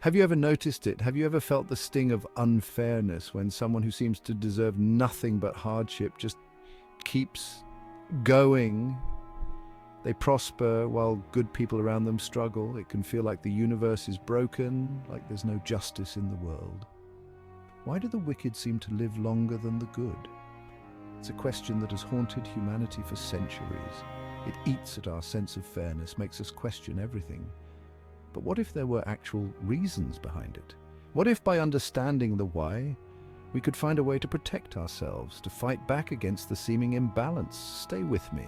Have you ever noticed it? Have you ever felt the sting of unfairness when someone who seems to deserve nothing but hardship just keeps going? They prosper while good people around them struggle. It can feel like the universe is broken, like there's no justice in the world. Why do the wicked seem to live longer than the good? It's a question that has haunted humanity for centuries. It eats at our sense of fairness, makes us question everything. But what if there were actual reasons behind it? What if by understanding the why, we could find a way to protect ourselves, to fight back against the seeming imbalance? Stay with me.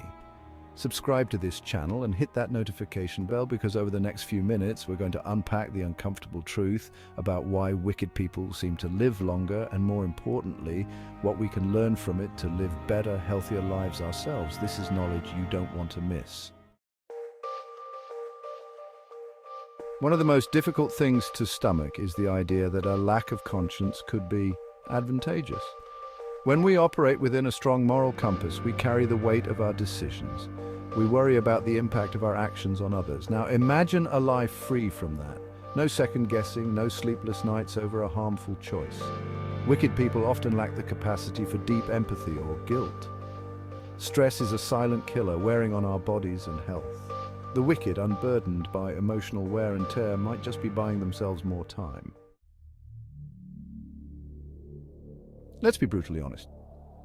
Subscribe to this channel and hit that notification bell, because over the next few minutes we're going to unpack the uncomfortable truth about why wicked people seem to live longer, and more importantly, what we can learn from it to live better, healthier lives ourselves. This is knowledge you don't want to miss. One of the most difficult things to stomach is the idea that a lack of conscience could be advantageous. When we operate within a strong moral compass, we carry the weight of our decisions. We worry about the impact of our actions on others. Now imagine a life free from that. No second guessing, no sleepless nights over a harmful choice. Wicked people often lack the capacity for deep empathy or guilt. Stress is a silent killer, wearing on our bodies and health. The wicked, unburdened by emotional wear and tear, might just be buying themselves more time. Let's be brutally honest.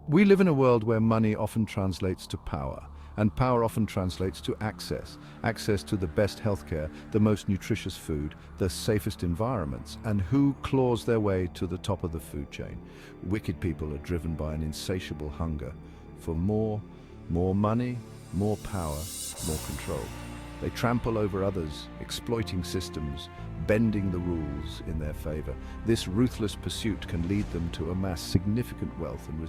We live in a world where money often translates to power, and power often translates to access. Access to the best healthcare, the most nutritious food, the safest environments. And who claws their way to the top of the food chain? Wicked people are driven by an insatiable hunger for more money, more power, more control. They trample over others, exploiting systems, bending the rules in their favor. This ruthless pursuit can lead them to amass significant wealth and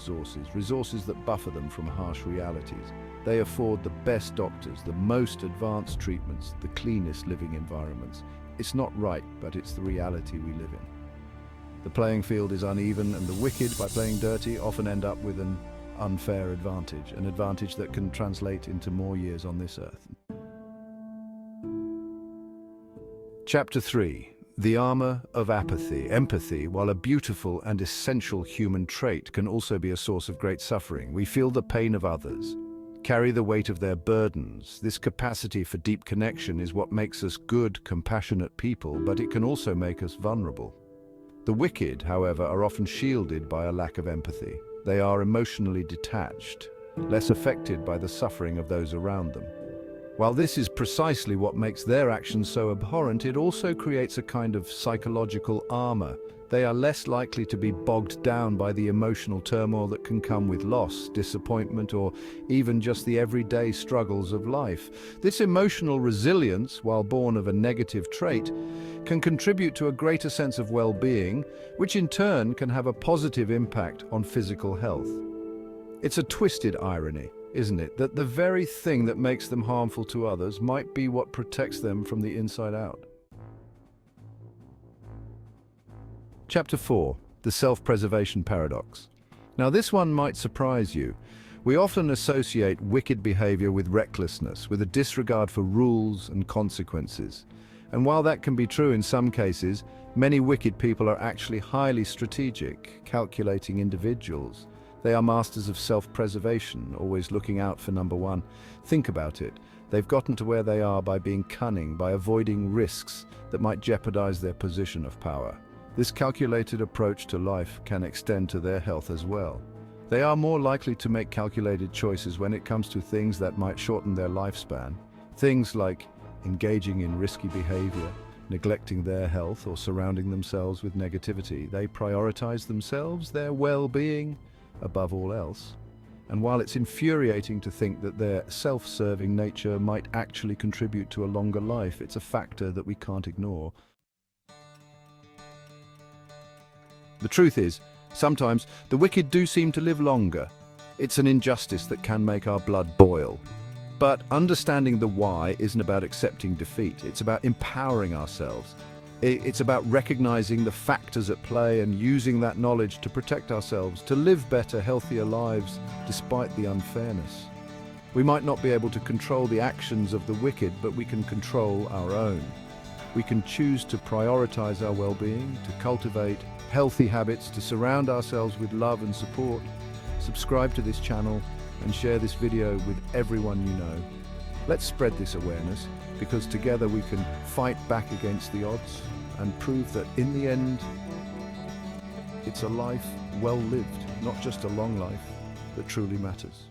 resources that buffer them from harsh realities. They afford the best doctors, the most advanced treatments, the cleanest living environments. It's not right, but it's the reality we live in. The playing field is uneven, and the wicked, by playing dirty, often end up with an unfair advantage, an advantage that can translate into more years on this earth. Chapter 3. The Armor of Apathy. Empathy, while a beautiful and essential human trait, can also be a source of great suffering. We feel the pain of others, carry the weight of their burdens. This capacity for deep connection is what makes us good, compassionate people, but it can also make us vulnerable. The wicked, however, are often shielded by a lack of empathy. They are emotionally detached, less affected by the suffering of those around them. While this is precisely what makes their actions so abhorrent, it also creates a kind of psychological armor. They are less likely to be bogged down by the emotional turmoil that can come with loss, disappointment, or even just the everyday struggles of life. This emotional resilience, while born of a negative trait, can contribute to a greater sense of well-being, which in turn can have a positive impact on physical health. It's a twisted irony, isn't it, that the very thing that makes them harmful to others might be what protects them from the inside out. Chapter 4. The Self-Preservation Paradox. Now this one might surprise you. We often associate wicked behavior with recklessness, with a disregard for rules and consequences. And while that can be true in some cases, many wicked people are actually highly strategic, calculating individuals. They are masters of self-preservation, always looking out for number one. Think about it. They've gotten to where they are by being cunning, by avoiding risks that might jeopardize their position of power. This calculated approach to life can extend to their health as well. They are more likely to make calculated choices when it comes to things that might shorten their lifespan. Things like engaging in risky behavior, neglecting their health, or surrounding themselves with negativity. They prioritize themselves, their well-being, above all else. And while it's infuriating to think that their self-serving nature might actually contribute to a longer life, it's a factor that we can't ignore. The truth is, sometimes the wicked do seem to live longer. It's an injustice that can make our blood boil. But understanding the why isn't about accepting defeat. It's about empowering ourselves. It's about recognizing the factors at play and using that knowledge to protect ourselves, to live better, healthier lives despite the unfairness. We might not be able to control the actions of the wicked, but we can control our own. We can choose to prioritize our well-being, to cultivate healthy habits, to surround ourselves with love and support. Subscribe to this channel and share this video with everyone you know. Let's spread this awareness, because together we can fight back against the odds and prove that in the end, it's a life well lived, not just a long life, that truly matters.